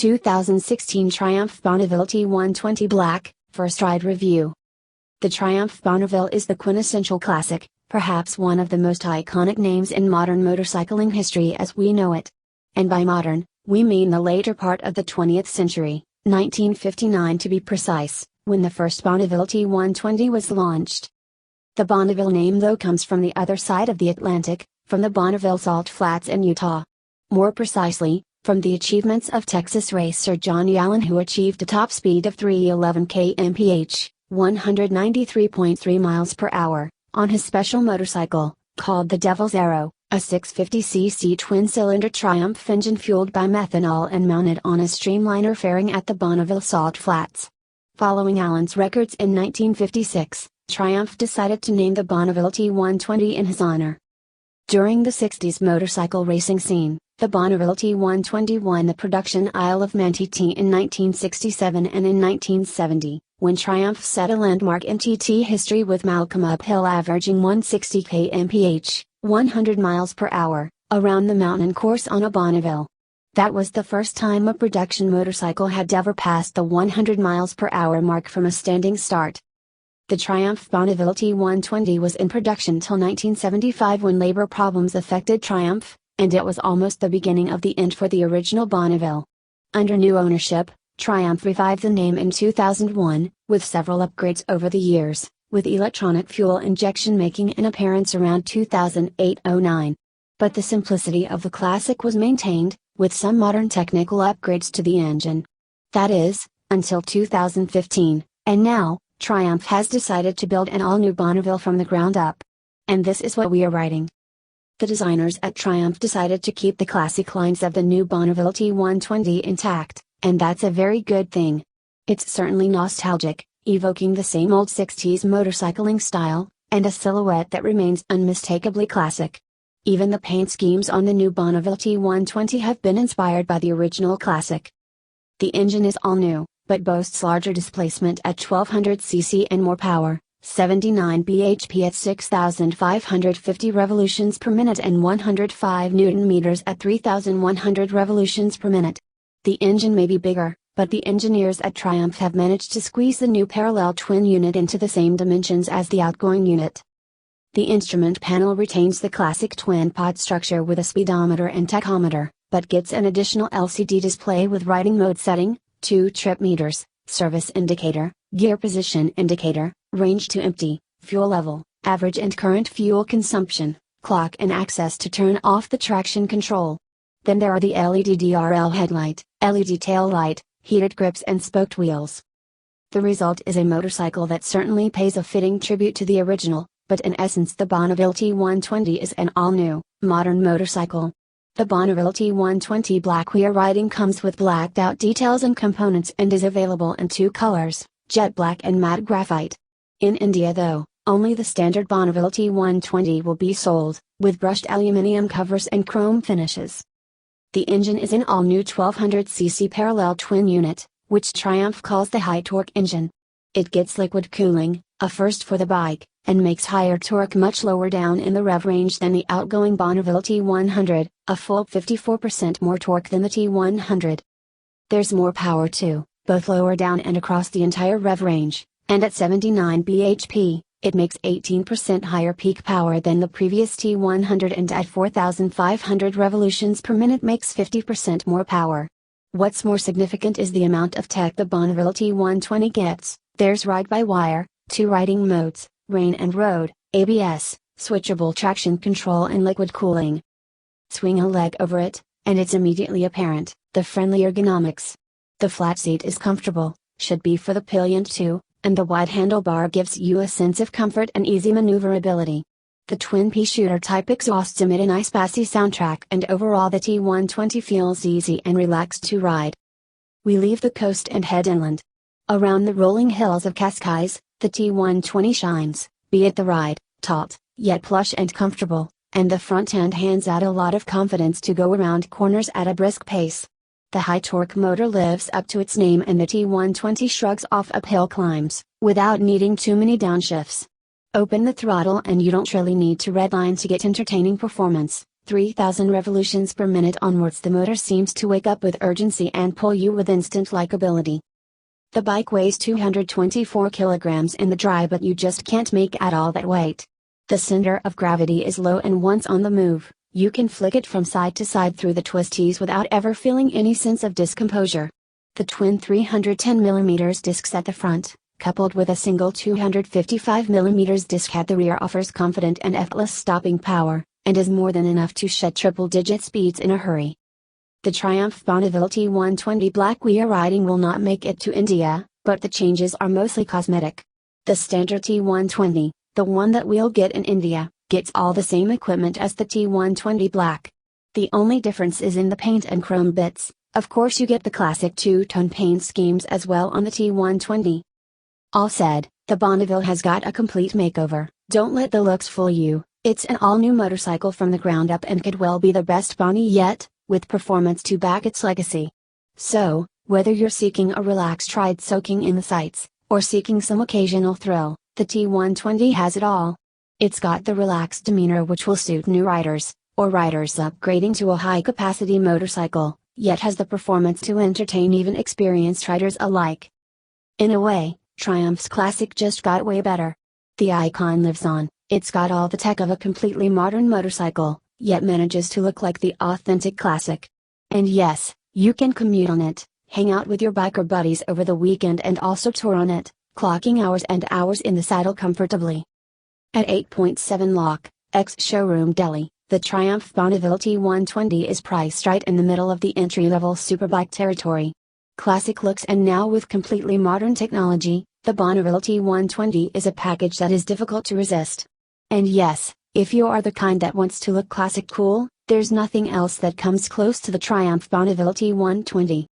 2016 Triumph Bonneville T120 Black, First Ride Review. The Triumph Bonneville is the quintessential classic, perhaps one of the most iconic names in modern motorcycling history as we know it. And by modern, we mean the later part of the 20th century, 1959 to be precise, when the first Bonneville T120 was launched. The Bonneville name though comes from the other side of the Atlantic, from the Bonneville Salt Flats in Utah. More precisely, from the achievements of Texas racer Johnny Allen, who achieved a top speed of 311 kmph, 193.3 miles per hour, on his special motorcycle, called the Devil's Arrow, a 650cc twin-cylinder Triumph engine fueled by methanol and mounted on a streamliner fairing at the Bonneville Salt Flats. Following Allen's records in 1956, Triumph decided to name the Bonneville T120 in his honor. During the 60s motorcycle racing scene, the Bonneville T120 won the production Isle of Man TT in 1967 and in 1970, when Triumph set a landmark in TT history with Malcolm Uphill averaging 160 kmph, 100 miles per hour, around the mountain course on a Bonneville. That was the first time a production motorcycle had ever passed the 100 miles per hour mark from a standing start. The Triumph Bonneville T120 was in production till 1975 when labor problems affected Triumph, and it was almost the beginning of the end for the original Bonneville. Under new ownership, Triumph revived the name in 2001, with several upgrades over the years, with electronic fuel injection making an appearance around 2008-09. But the simplicity of the classic was maintained, with some modern technical upgrades to the engine. That is, until 2015, and now, Triumph has decided to build an all-new Bonneville from the ground up. And this is what we are writing. The designers at Triumph decided to keep the classic lines of the new Bonneville T120 intact, and that's a very good thing. It's certainly nostalgic, evoking the same old 60s motorcycling style, and a silhouette that remains unmistakably classic. Even the paint schemes on the new Bonneville T120 have been inspired by the original classic. The engine is all new, but boasts larger displacement at 1200 cc and more power, 79 bhp at 6550 revolutions per minute and 105 Nm at 3100 revolutions per minute. The engine may be bigger, but the engineers at Triumph have managed to squeeze the new parallel twin unit into the same dimensions as the outgoing unit. The instrument panel retains the classic twin pod structure with a speedometer and tachometer, but gets an additional LCD display with riding mode setting, 2 trip meters, service indicator, gear position indicator, range to empty, fuel level, average and current fuel consumption, clock and access to turn off the traction control. Then there are the LED DRL headlight, LED tail light, heated grips and spoked wheels. The result is a motorcycle that certainly pays a fitting tribute to the original, but in essence the Bonneville T120 is an all-new, modern motorcycle. The Bonneville T120 Black we are riding comes with blacked out details and components and is available in 2 colors, jet black and matte graphite. In India though, only the standard Bonneville T120 will be sold, with brushed aluminium covers and chrome finishes. The engine is an all-new 1200cc parallel twin unit, which Triumph calls the high torque engine. It gets liquid cooling, a first for the bike, and makes higher torque much lower down in the rev range than the outgoing Bonneville T100, a full 54% more torque than the T100. There's more power too, both lower down and across the entire rev range, and at 79 bhp, it makes 18% higher peak power than the previous T100 and at 4,500 revolutions per minute makes 50% more power. What's more significant is the amount of tech the Bonneville T120 gets. There's ride-by-wire, 2 riding modes, rain and road, ABS, switchable traction control and liquid cooling. Swing a leg over it, and it's immediately apparent, the friendly ergonomics. The flat seat is comfortable, should be for the pillion too, and the wide handlebar gives you a sense of comfort and easy maneuverability. The twin P-shooter type exhausts emit a nice bassy soundtrack and overall the T120 feels easy and relaxed to ride. We leave the coast and head inland. Around the rolling hills of Cascais, the T120 shines, be it the ride, taut, yet plush and comfortable, and the front end hands out a lot of confidence to go around corners at a brisk pace. The high torque motor lives up to its name and the T120 shrugs off uphill climbs, without needing too many downshifts. Open the throttle and you don't really need to redline to get entertaining performance. 3,000 revolutions per minute onwards, the motor seems to wake up with urgency and pull you with instant likability. The bike weighs 224 kilograms in the dry, but you just can't make out all that weight. The center of gravity is low, and once on the move, you can flick it from side to side through the twisties without ever feeling any sense of discomposure. The twin 310mm discs at the front, coupled with a single 255mm disc at the rear, offers confident and effortless stopping power, and is more than enough to shed triple-digit speeds in a hurry. The Triumph Bonneville T120 Black we are riding will not make it to India, but the changes are mostly cosmetic. The standard T120, the one that we'll get in India, gets all the same equipment as the T120 Black. The only difference is in the paint and chrome bits. Of course, you get the classic two-tone paint schemes as well on the T120. All said, the Bonneville has got a complete makeover. Don't let the looks fool you. It's an all-new motorcycle from the ground up and could well be the best Bonnie yet, with performance to back its legacy. So, whether you're seeking a relaxed ride soaking in the sights, or seeking some occasional thrill, the T120 has it all. It's got the relaxed demeanor which will suit new riders, or riders upgrading to a high-capacity motorcycle, yet has the performance to entertain even experienced riders alike. In a way, Triumph's classic just got way better. The icon lives on. It's got all the tech of a completely modern motorcycle, yet manages to look like the authentic classic. And yes, you can commute on it, hang out with your biker buddies over the weekend, and also tour on it, clocking hours and hours in the saddle comfortably. At 8.7 lakh, ex-showroom Delhi, the Triumph Bonneville T120 is priced right in the middle of the entry-level superbike territory. Classic looks and now with completely modern technology, the Bonneville T120 is a package that is difficult to resist. And yes, if you are the kind that wants to look classic cool, there's nothing else that comes close to the Triumph Bonneville T120.